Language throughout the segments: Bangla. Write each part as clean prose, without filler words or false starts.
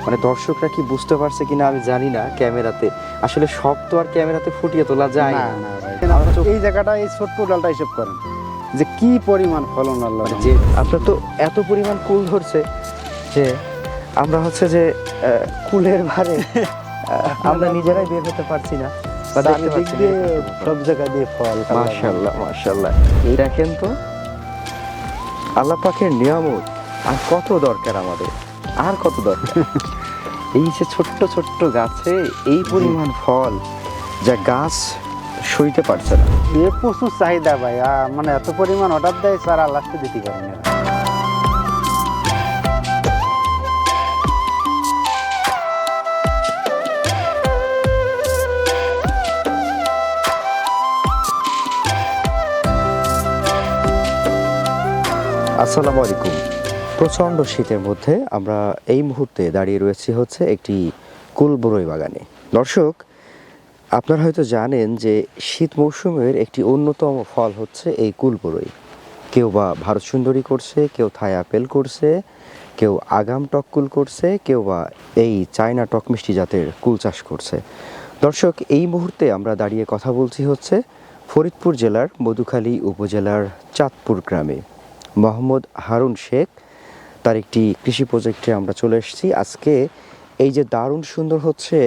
মানে দর্শকরা কি বুঝতে পারছে কিনা আমি জানি না, ক্যামেরাতে আসলে সব তো আর ক্যামেরাতে ফুটিয়ে তোলা যায় না না। না ভাই, এই জায়গাটা এই ছোট্ট ডালটা হিসেব করেন যে কি পরিমাণ ফলন আল্লাহ মানে যে আপনার তো এত পরিমাণ কুল ধরছে যে আমরা হচ্ছে যে কুলের ভারে আমরা নিজেরাই বের হতে পারছি না বা দেখতে চারিদিক পাচ্ছি না দিয়ে এরকম একটা সব জায়গা দিয়ে ফল মাশাআল্লাহ মাশাআল্লাহ। এই দেখেন তো আল্লাহ পাকের নিয়ামত, আর কত দরকার আমাদের, আর কত দরকার। এই যে ছোট্ট ছোট্ট গাছে এই পরিমাণ ফল, যা গাছ সইতে পারছে না। এ প্রচুর চাহিদা ভাই, মানে এত পরিমাণ অর্ডার দেয় স্যার লাস্টে দিতে পারেন না। আসসালামু আলাইকুম। প্রচণ্ড শীতের মধ্যে আমরা এই মুহূর্তে দাঁড়িয়ে রয়েছি হচ্ছে একটি কুল বরই বাগানে। দর্শক, আপনারা হয়তো জানেন যে শীত মৌসুমের একটি অন্যতম ফল হচ্ছে এই কুল বরই। কেউ বা ভারত সুন্দরী করছে, কেউ থাই আপেল করছে, কেউ আগাম টক কুল করছে, কেউ বা এই চায়না টক মিষ্টি জাতের কুল চাষ করছে। দর্শক, এই মুহূর্তে আমরা দাঁড়িয়ে কথা বলছি হচ্ছে ফরিদপুর জেলার মধুখালী উপজেলার চাঁদপুর গ্রামে। মোহাম্মদ হারুন শেখ তার একটি কৃষি প্রজেক্টে আমরা চলে এসেছি। আজকে এই যে দারুণ সুন্দর হচ্ছে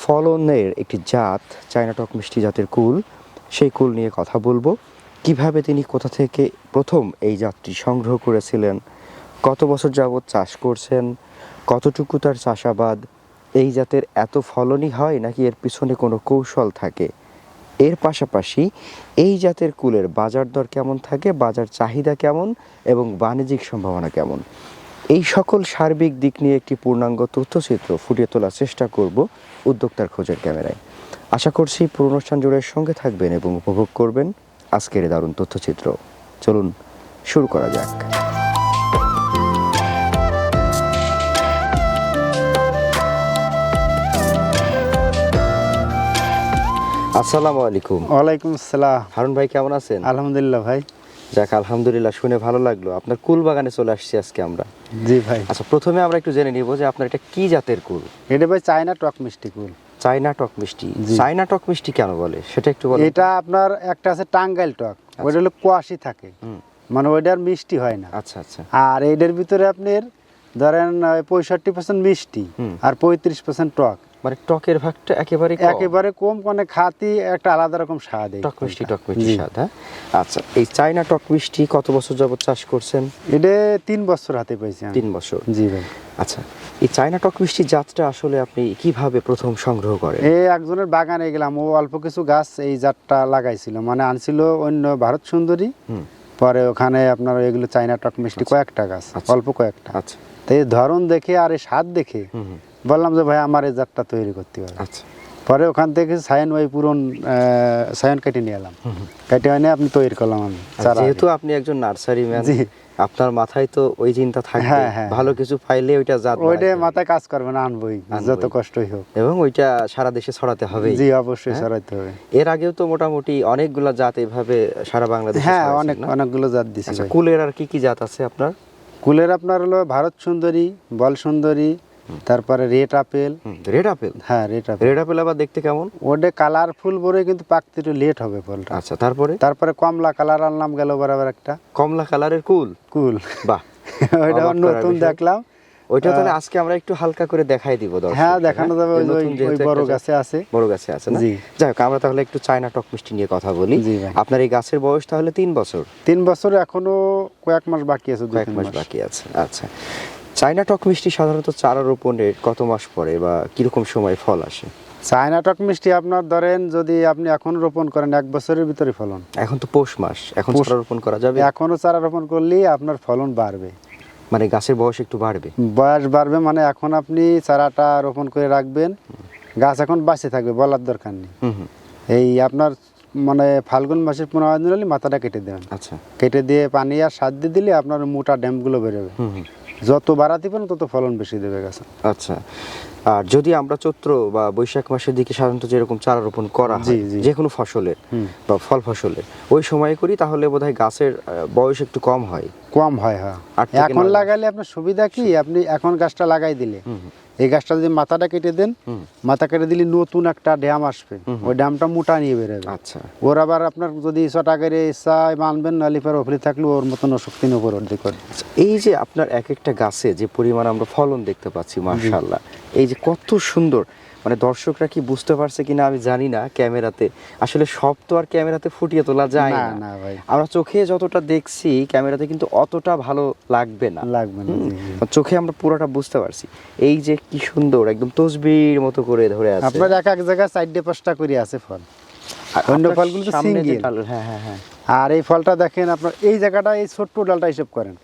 ফলনের একটি জাত, চায়না টক মিষ্টি জাতের কুল, সেই কুল নিয়ে কথা বলবো। কিভাবে তিনি কোথা থেকে প্রথম এই জাতটি সংগ্রহ করেছিলেন, কত বছর যাবৎ চাষ করছেন, কতটুকু তার চাষাবাদ, এই জাতের এত ফলনই হয় নাকি এর পিছনে কোনো কৌশল থাকে, এর পাশাপাশি এই জাতের কুলের বাজার দর কেমন থাকে, বাজার চাহিদা কেমন এবং বাণিজ্যিক সম্ভাবনা কেমন, এই সকল সার্বিক দিক নিয়ে একটি পূর্ণাঙ্গ তথ্যচিত্র ফুটিয়ে তোলার চেষ্টা করব উদ্যোক্তার খোঁজের ক্যামেরায়। আশা করছি পুরো অনুষ্ঠান জুড়ে সঙ্গে থাকবেন এবং উপভোগ করবেন আজকের এই দারুণ তথ্যচিত্র। চলুন শুরু করা যাক। আসসালামু আলাইকুম। ওয়ালাইকুম আসসালাম। হারুন ভাই কেমন আছেন? আলহামদুলিল্লাহ ভাই। যাক, আলহামদুলিল্লাহ, শুনে ভালো লাগলো। আপনার কুল বাগানে চলে আসছি আজকে আমরা। জি ভাই। আচ্ছা, প্রথমে আমরা একটু জেনে নিব যে আপনার এটা কি জাতের কুল। এটা ভাই চায়না টক মিষ্টি কুল। চায়না টক মিষ্টি। জি। চায়না টক মিষ্টি কেন বলে সেটা একটু বলেন। এটা আপনার একটা আছে টাঙ্গাইল টক, ওইটা হলো কোয়াশি থাকে, মানে ওইটার মিষ্টি হয় না। আচ্ছা আচ্ছা। আর এইটার ভিতরে আপনার ধরেন 65% মিষ্টি আর 35% টক, মানে টকের ভাগটা একেবারে কম। একেবারে কম, মানে খাতি একটা আলাদা রকম স্বাদ। টক মিষ্টি স্বাদ। হ্যাঁ, আচ্ছা, এই চায়না টক মিষ্টি কত বছর যাবত চাষ করছেন? এটা 3 বছর হাতে পাইছি আমি। 3 বছর। জি ভাই। আচ্ছা, এই চায়না টক মিষ্টি জাতটা আসলে আপনি কিভাবে প্রথম সংগ্রহ করেন? এই একজনের বাগানে গেলাম, ও অল্প কিছু গাছ এই জাতটা লাগাইছিল, মানে আনছিল অন্য ভারত সুন্দরী, পরে ওখানে আপনার এগুলো চায়না টক মিষ্টি কয়েকটা গাছ, অল্প কয়েকটা। আচ্ছা, তো এই ধরন দেখে আর এই স্বাদ দেখে বললাম যে ভাই আমার এই জাতটা তৈরি করতে হবে। আচ্ছা, পরে ওখান থেকে সায়ন ওই পুরন সায়ন কেটে নিয়ে এলাম, কেটে এনে আপনি তৈরি করলাম আমি। যেহেতু আপনি একজন নার্সারি ম্যান, জি, আপনার মাথায় তো ওই চিন্তা থাকবে, হ্যাঁ, হ্যাঁ, ভালো কিছু পাইলে ওইটা জাত ওইটা মাথায় কাজ করবে না, আনবই যত কষ্টই হোক, এবং ওইটা সারা দেশে ছড়াতে হবে। জি অবশ্যই ছড়াইতে হবে। এর আগেও তো মোটামুটি অনেকগুলো জাত এভাবে সারা বাংলাদেশে হ্যাঁ, ছড়াইছেন না? অনেকগুলো জাত দিছি। আচ্ছা, কুলের আর কি কি জাত আছে আপনার? কুলের আপনার হলো ভারত সুন্দরী, বল সুন্দরী, তারপরে রেড আপেল। Red apple? হ্যাঁ, রেড আপেল। রেড আপেল আবার দেখতে কেমন? ওটা কালারফুল বলে কিন্তু পাকতে একটু লেট হবে ফলটা। আচ্ছা, তারপরে কমলা কালার আনলাম গেল বরাবর একটা কমলা কালারের কুল। বাহ, ওইটা নতুন দেখলাম। ওইটা তাহলে আজকে আমরা একটু হালকা করে দেখাই দিব দর্শকদের। হ্যাঁ, দেখানো যাবে। ওই বড় গাছে আছে। বড় গাছে আছে না? জি। যাই হোক, আমরা তাহলে একটু চায়না টক মিষ্টি নিয়ে কথা বলি। জি ভাই। আপনার এই গাছের বয়স তাহলে 3 বছর? 3 বছর, এখনো কয়েক মাস বাকি আছে, কয়েক মাস বাকি আছে। আচ্ছা, চায়না টক মিষ্টি সাধারণত চারা রোপণের কত মাস পরে বা কিরকম সময় ফল আসে? চায়না টক মিষ্টি আপনার ধরেন যদি আপনি এখন রোপণ করেন 1 বছরের ভিতরে ফলন। এখন তো পৌষ মাস, এখন চারা রোপণ করা যাবে? এখনো চারা রোপণ করলেই আপনার ফলন বাড়বে, মানে গাছের বয়স একটু বাড়বে? বয়স বাড়বে, মানে এখন আপনি চারাটা রোপণ করে রাখবেন, গাছ এখন বাঁচে থাকবে, বলার দরকার নেই। এই আপনার মানে ফাল্গুন মাসের 15 দিন হলে মাথাটা কেটে দেবেন। আচ্ছা, কেটে দিয়ে পানি আর সার দিয়ে দিলে আপনার মোটা ড্যামগুলো বেরোবে। যত বাড়াতে পারেন তত ফলন বেশি দেবে গাছে। আচ্ছা, আর যদি আমরা চৈত্র বা বৈশাখ মাসের দিকে সাধারণত যেরকম চারা রোপণ করা হয় যে কোনো ফসলের বা ফল ফসলের, ওই সময় করি তাহলে বোধহয় গাছের বয়স একটু কম হয়। হ্যাঁ। এখন লাগাইলে আপনার সুবিধা কি, আপনি এখন গাছটা লাগাই দিলে এই গাছটা যদি মাথাটা কেটে দেন, মাথা কেটে দিলে নতুন একটা ড্যাম আসবে, ওই ড্যামটা মোটা নিয়ে বেরোবে। আচ্ছা, ওর আবার আপনার যদি ইচ্ছা করে ইচ্ছা মানবেন, নাহলে পরে ওপরে থাকলে ওর মতন অশক্তি উপর অর্ধেক করে। আচ্ছা, এই যে আপনার এক একটা গাছে যে পরিমাণ আমরা ফলন দেখতে পাচ্ছি মাশাআল্লাহ, এই যে কত সুন্দর, মানে দর্শকরা কি বুঝতে পারছে কিনা আমি জানি না, ক্যামেরাতে আসলে সব তো আর ক্যামেরাতে ফুটিয়ে তোলা যায় না না। না ভাই, আমরা চোখে যতটা দেখছি ক্যামেরাতে কিন্তু অতটা ভালো লাগবে না। লাগবে না। জি, জি। চোখে আমরা পুরোটা বুঝতে পারছি। এই যে কি সুন্দর একদম তসবির মতো করে ধরে আছে। আপনার এক এক জায়গায় 4-5টা করে আছে ফল, আর অন্য আপনার ফলগুলো তো সামনে যে single। ডাল, হ্যাঁ হ্যাঁ হ্যাঁ, আর এই ফলটা দেখেন আপনার এই জায়গাটা, এই ছোট্ট ডালটা হিসেব করেন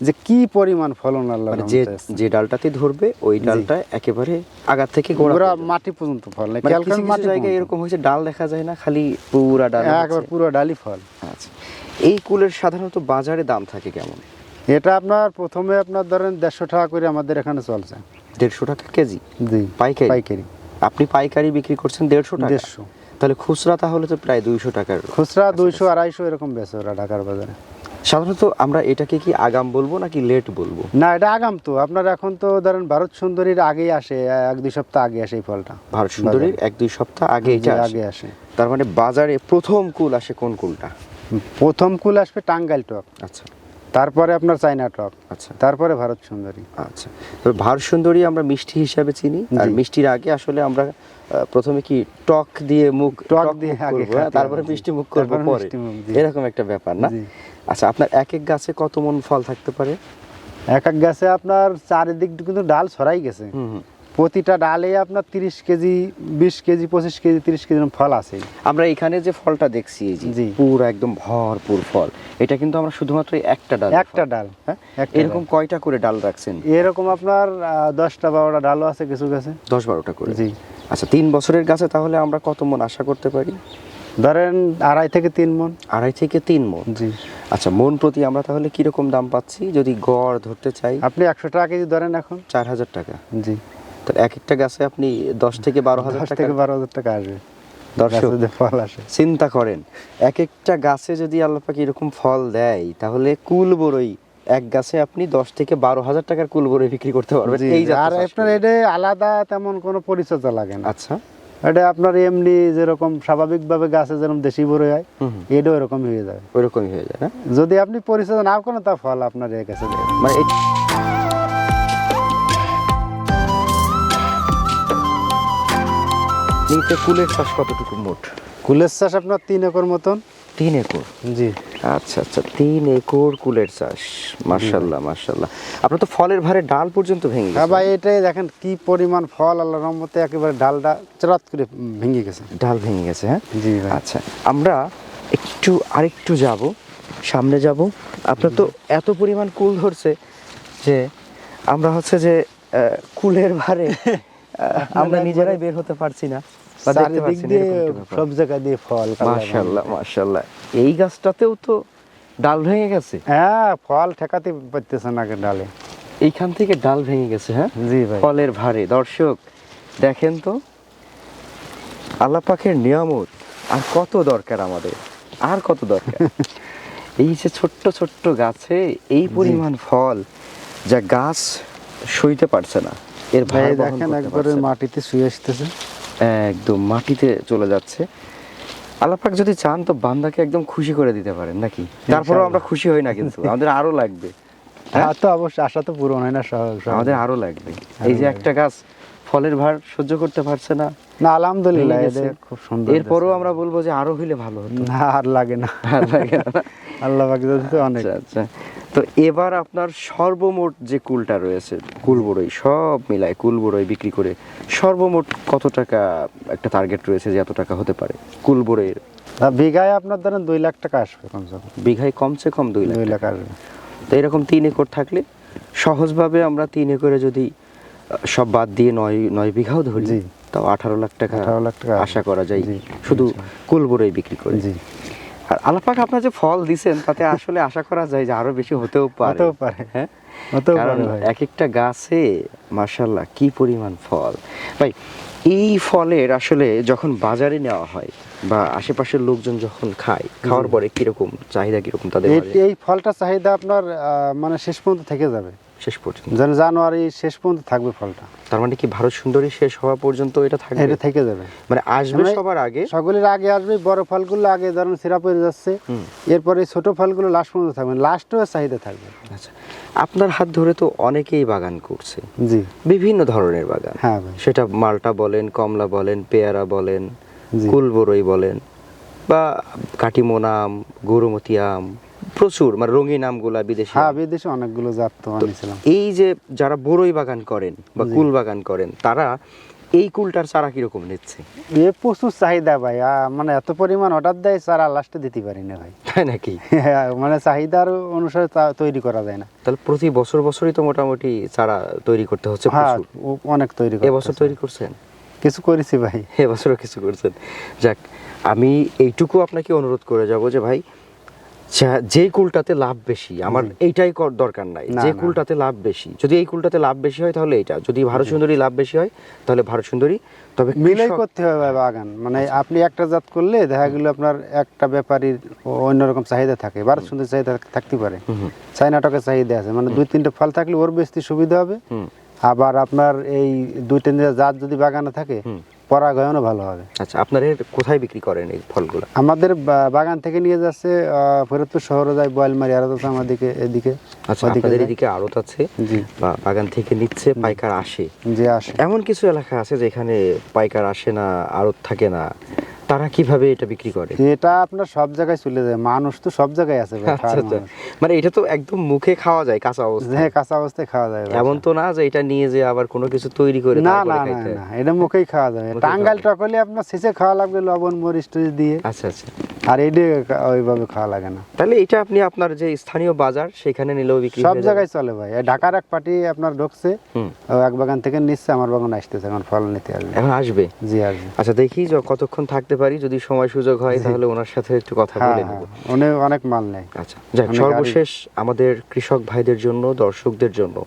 যে কি পরিমাণ ফলন আল্লাহ মানে যে যে ডালটাতে ধরবে ওই ডালটা একেবারে আগা থেকে গোড়া পুরো পর্যন্ত। মাটি পর্যন্ত ফল, মানে খেয়াল কিছু করেন কিছু মাটি জায়গায় এরকম হয়েছে ডাল দেখা যায় না, খালি পুরা ডাল একবার পুরো ডালি ফল। আচ্ছা, এই কুলের সাধারণত বাজারে দাম থাকে কেমন? এটা আপনার প্রথমে আপনার ধরেন 150 টাকা করে আমাদের এখানে চলছে। 150 টাকা কেজি জি, পাইকারি? পাইকারি আপনি পাইকারি বিক্রি করছেন 150 টাকা? 150। তাহলে খুচরা তাহলে তো প্রায় 200 টাকার। খুচরা 200-250 এরকম বেচে ওরা ঢাকার বাজারে। সাধারণত আমরা এটাকে কি আগাম বলবো নাকি লেট বলবো? না, এটা আগাম তো আপনার এখন তো ধরেন ভারত সুন্দরীর আগেই আসে, 1-2 সপ্তাহ আগে আসে এই ফলটা। ভারত সুন্দরীর 1-2 সপ্তাহ আগে এটা আসে। আগে আসে। তার মানে বাজারে প্রথম কুল আসে কোন কুলটা? প্রথম কুল আসবে টাঙ্গাইল টক, আচ্ছা তারপরে আপনার চায়না টক, আচ্ছা তারপরে ভারত সুন্দরী। আচ্ছা, তবে ভারত সুন্দরী আমরা মিষ্টি হিসাবে চিনি, আর জি। মিষ্টির আগে আসলে আমরা প্রথমে কি টক দিয়ে মুখ টক মুখ দিয়ে আগে করবো, হ্যাঁ, খাতে তারপরে হবে, জি। মিষ্টি মুখ করবো তারপরে পরে, মিষ্টি মুখ, জি। এরকম একটা ব্যাপার না? জি। আচ্ছা, আপনার এক এক গাছে কত মন ফল থাকতে পারে? এক এক গাছে আপনার চারিদিক কিন্তু ডাল ছড়াই গেছে, হুম হুম। প্রতিটা ডালে আপনার 30 কেজি, 20 কেজি, 25 কেজি, 30 কেজি এরকম ফল আছে। আমরা এখানে যে ফলটা দেখছি এই যে জি। পুরো একদম ভরপুর ফল, এটা কিন্তু আমরা শুধুমাত্র এই একটা ডাল, একটা ডাল, হ্যাঁ, একটা এরকম কয়টা করে ডাল রাখছেন? এরকম আপনার 10টা-12টা ডালও আছে কিছু গাছে। 10-12টা করে? জি। আচ্ছা, 3 বছরের গাছে তাহলে আমরা কত মন আশা করতে পারি? ধরেন 2.5 থেকে 3 মণ। 2.5 থেকে 3 মন। জি। আচ্ছা, মন প্রতি আমরা তাহলে কিরকম দাম পাচ্ছি যদি গড় ধরতে চাই? আপনি 100 টাকা কেজি ধরেন এখন। 4,000 টাকা। জি। তো এক একটা গাছে আপনি 10 থেকে 12,000 10 টাকা। থেকে 12,000 টাকা আসবে দর্শক গাছে যে ফল আসে। চিন্তা করেন, এক একটা গাছে যদি আল্লাহ পাক এরকম ফল দেয় তাহলে কুল বড়ই এক গাছে আপনি 10 থেকে 12,000 টাকার কুল বড়ই বিক্রি করতে পারবেন। জি, এই আর আপনার এটা আলাদা তেমন কোনো পরিচর্যা লাগে না। আচ্ছা, এটা আপনার এমনি যেরকম স্বাভাবিকভাবে গাছে যেরকম দেশি বড়ই হয়, এটাও এরকম হয়ে যাবে। ওইরকমই হয়ে যায় না? যদি আপনি পরিচর্যা না করেন তা ফল আপনার এই গাছে দেবে। মানে নিতে কুলের চাষ কতটুকু মোট? কুলের চাষ আপনার 3 একর মতন। 3 একর? জি। আচ্ছা আচ্ছা, 3 একর কুলের চাষ, মাশাআল্লাহ মাশাআল্লাহ। আপনার তো ফলের ভারে ডাল পর্যন্ত ভেঙে হ্যাঁ গেছে। ভাই, এটাই দেখেন কি পরিমাণ ফল, আল্লাহর রহমতে একেবারে ডালটা চরাত করে ভেঙে গেছে। ডাল ভেঙে গেছে, হ্যাঁ? জি ভাই। আচ্ছা, আমরা আরেকটু যাব, সামনে যাব। আপনার তো এত পরিমাণ কুল ধরছে যে আমরা হচ্ছে যে কুলের ভারে আমরা নিজেরাই বের হতে পারছি না বা দেখতে চারিদিক পারছি না, দিয়ে এরকম একটা ব্যাপার। সব জায়গায় দিয়ে ফল। মাশাআল্লাহ মাশাআল্লাহ। এই গাছটাতেও তো ডাল ভেঙে গেছে, হ্যাঁ, ফল ঠেকাতে পারতেছে না ডালে। এইখান থেকে ডাল ভেঙে গেছে, হ্যাঁ? জি ভাই। ফলের ভারে দর্শক দেখেন তো, আল্লাহ পাকের নিয়ামত আর কত দরকার আমাদের, আর কত দরকার। এই যে ছোট্ট ছোট্ট গাছে এই পরিমাণ ফল, যা গাছ সইতে পারছে না, এর ভাই ভাই দেখেন একবারে মাটিতে শুয়ে আসতেছে। একদম মাটিতে চলে যাচ্ছে। আল্লাহ পাক যদি চান তো বান্দাকে একদম খুশি করে দিতে পারেন নাকি? তারপরেও আমরা খুশি হই না, কিন্তু আমাদের আরো লাগবে। হ্যাঁ, তো অবশ্যই আশা তো পূরণ হয় না আমাদের আরো লাগবে। এই যে একটা গাছ ফলের ভার সহ্য করতে পারছে না, না, আলহামদুলিল্লাহ ভেঙে গেছে। এদের খুব সুন্দর। এরপরও আমরা বলবো যে আরো হইলে ভালো হতো। না, আর লাগে না। আর লাগে না। আল্লাহ পাক দিতে অনেক। আচ্ছা আচ্ছা, তো এবার আপনার সর্বমোট যে কুলটা রয়েছে, কুল বড়ই সব মিলায় কুল বড়ই বিক্রি করে সর্বমোট কত টাকা একটা টার্গেট রয়েছে যে এত টাকা হতে পারে কুল বড়ইয়ের? বিঘায় আপনার ধরেন 2 লাখ টাকা আসবে কমসে কম। বিঘায় কমসে কম 2 লাখ 2 লাখ টাকা। আসবে। তো এরকম 3 একর থাকলে সহজভাবে আমরা 3 একরে যদি সব বাদ দিয়ে 9 বিঘাও ধরি, জি। তাও 18 লাখ টাকা 18 লাখ টাকা আশা করা যায় জি, শুধু কুল বড়ই বিক্রি করে। জি। আর আল্লাহ পাক আপনার যে ফল দিছেন তাতে আসলে আশা করা যায় যে আরো বেশি হতেও পারে। হতেও পারে। হ্যাঁ, হতেও কারণ পারে ভাই। এক একটা গাছে মাশাআল্লাহ কি পরিমাণ ফল। ভাই, এই ফলের আসলে যখন বাজারে নেওয়া হয় বা আশেপাশের লোকজন যখন খায়, খাওয়ার পরে কিরকম চাহিদা, কিরকম তাদের মাঝে? এই ফলটা চাহিদা আপনার মানে শেষ পর্যন্ত থেকে যাবে। শেষ পর্যন্ত। যেন জানুয়ারি শেষ পর্যন্ত থাকবে ফলটা। তার মানে কি ভারত সুন্দরী শেষ হওয়া পর্যন্ত এটা থাকবে? এটা থেকে যাবে, মানে আসবে মানে সবার আগে, সকলের আগে আসবে। বড় ফলগুলো আগে ধরুন সিরা পড়ে যাচ্ছে, এরপরে ছোট ফলগুলো লাস্ট পর্যন্ত থাকবে, লাস্টেও চাহিদা থাকবে। আচ্ছা, আপনার হাত ধরে তো অনেকেই বাগান করছে, জি বিভিন্ন ধরনের বাগান। হ্যাঁ ভাই, সেটা মালটা বলেন, কমলা বলেন, পেয়ারা বলেন, জি। কুলবরই বলেন, বা কাটিমোন আম, গরুমতি আম, প্রচুর মানে রঙিন আমগুলা বিদেশি হ্যাঁ আম। বিদেশে অনেকগুলো জাত তো আনিয়েছিলাম। এই যে যারা বড়ই বাগান করেন বা জি। কুল বাগান করেন, তারা এই কুলটার চারা কিরকম নিচ্ছে? এ প্রচুর চাহিদা ভাই, মানে এত পরিমাণ অর্ডার দেয় চারা লাস্টে দিতে পারি না ভাই। তাই নাকি? মানে চাহিদার অনুসারে তৈরি করা যায় না। তাহলে প্রতি বছরই তো মোটামুটি চারা তৈরি করতে হচ্ছে হ্যাঁ প্রচুর। অনেক তৈরি এবছর করতেছে। তৈরি করছেন? কিছু করেছি ভাই। এবছরও কিছু করছেন। যাক, আমি এইটুকু আপনাকে অনুরোধ করে যাব যে ভাই, যে কুলটাতে লাভ বেশি, আমার এইটাই দরকার নাই, না, যে না। কুলটাতে লাভ বেশি, যদি এই কুলটাতে লাভ বেশি হয় তাহলে এইটা, যদি ভারত সুন্দরী লাভ বেশি হয় তাহলে ভারত সুন্দরী। তবে মিলাই কৃষক- করতে হবে ভাই বাগান, মানে আপনি একটা জাত করলে দেখা গেল আপনার একটা ব্যাপারীর অন্যরকম চাহিদা থাকে, ভারত সুন্দর চাহিদা থাকতে পারে, চাইনাটকের চাহিদা আছে, মানে দুই তিনটে ফল থাকলে ওর বেশি সুবিধা হবে। হুম। আবার আপনার এই দুই তিনটে জাত যদি বাগানে থাকে পরাগায়নও ভালো হবে। আচ্ছা, আপনারা কোথায় বিক্রি করেন এই ফলগুলো? আমাদের বাগান থেকে নিয়ে যাচ্ছে ফরিদপুর শহরে যায়, বয়ালমারি আরো আছে আমাদেরকে এদিকে। আচ্ছা, ওদিকে আপনাদের যায়। এদিকে আড়ত আছে জি বা বাগান থেকে নিচ্ছে, পাইকার আসে? জি আসে। এমন কিছু এলাকা আছে যেখানে পাইকার আসে না, আড়ত থাকে না, তারা কিভাবে এটা বিক্রি করে? এটা আপনার সব জায়গায় চলে যায়, মানুষ তো সব জায়গায় আছে ভাই, আচ্ছা খাওয়ার আচ্ছা, মানুষ। মানে এটা তো একদম মুখে খাওয়া যায় কাঁচা অবস্থায়? হ্যাঁ কাঁচা অবস্থায় খাওয়া যায় ভাই। এমন তো না যে এটা নিয়ে যে আবার কোনো কিছু তৈরি করে না তারপরে না না খাইতে হয়? না, এটা মুখেই খাওয়া যাবে। মুখেই টাঙ্গাইল খাওয়া টকলে আপনার শেষে খাওয়া লাগবে লবণ মরিচ টরিচ দিয়ে, আচ্ছা আচ্ছা, আর এইটা ওইভাবে খাওয়া লাগে না। তাহলে এটা আপনি আপনার যে স্থানীয় বাজার সেখানে নিলেও বিক্রি সব হয়ে যাবে? জায়গায় চলে ভাই। এই ঢাকার এক পার্টি আপনার ঢুকছে, হুম। ও এক বাগান থেকে নিচ্ছে, আমার বাগান আসতেছে, এখন ফল নিতে আসবে। এখন আসবে? জি আসবে। আচ্ছা, দেখি যে কতক্ষণ থাকতে পারি, যদি সময় সুযোগ হয় তাহলে ওনার সাথে একটু কথা হ্যাঁ বলে হ্যাঁ, নেব। উনি অনেক মাল নেয়। আচ্ছা, যাক, অনেক সর্বশেষ আমাদের কৃষক ভাইদের জন্য, দর্শকদের জন্য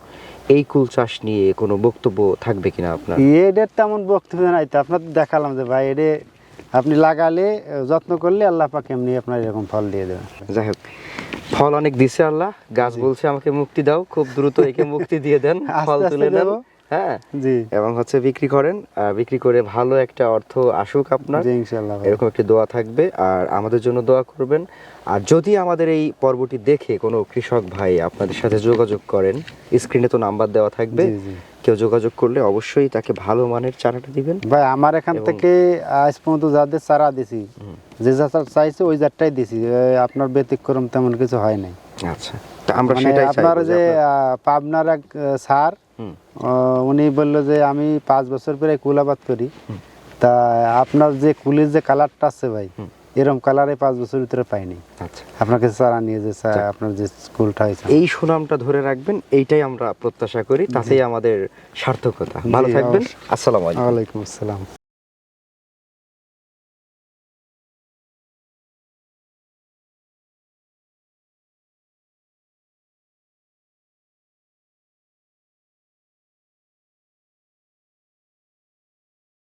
এই কুল চাষ নিয়ে কোনো বক্তব্য থাকবে কিনা আপনার? এদের তেমন বক্তব্য নাই, তো আপনার দেখালাম যে ভাই এটা আপনি লাগালে যত্ন করলে আল্লাহ পাক এমনি আপনার এরকম ফল দিয়ে দেবেন। যাই হোক, ফল অনেক দিছে আল্লাহ, গাছ বলছে আমাকে মুক্তি দাও, খুব দ্রুত একে মুক্তি দিয়ে দেন, আস্তে ফল আস্তে তুলে নেন। দেবো। হ্যাঁ, জি এবং হচ্ছে বিক্রি করেন, বিক্রি করে ভালো একটা অর্থ আসুক আপনার, জি ইনশাআল্লাহ ভাই। এরকম একটি দোয়া থাকবে। আর আমাদের জন্য দোয়া করবেন। আর যদি আমাদের এই পর্বটি দেখে কোনো কৃষক ভাই আপনাদের সাথে যোগাযোগ করেন, স্ক্রিনে তো নাম্বার দেওয়া থাকবে, জি জি কেউ যোগাযোগ করলে অবশ্যই তাকে ভালো মানের চারাটা দিবেন। ভাই, আমার এখান থেকে আজ পর্যন্ত যাদের চারা দিছি, যে জাতটা চাইছে ওই জাতটাই দিছি, আপনার ব্যতিক্রম তেমন কিছু হয় নাই। আচ্ছা, তা আমরা মানে সেটাই আপনার চাইবো যে আপনার- পাবনার এক স্যার, হুম। উনি বললো যে আমি 5 বছর পরে কুল আবাদ করি, তা আপনার যে কুলের যে কালারটা আছে ভাই, এরকম কালারে 5 বছর ভিতরে পাইনি। আচ্ছা, আপনার কাছে চারা নিয়ে যে আপনার যে স্কুলটা হয়েছে, এই সুনামটা ধরে রাখবেন, এইটাই আমরা প্রত্যাশা করি, তাতেই আমাদের সার্থকতা। ভালো জি, থাকবেন। অবশ্যই। আসসালামু আলাইকুম। ওয়ালাইকুম আসসালাম।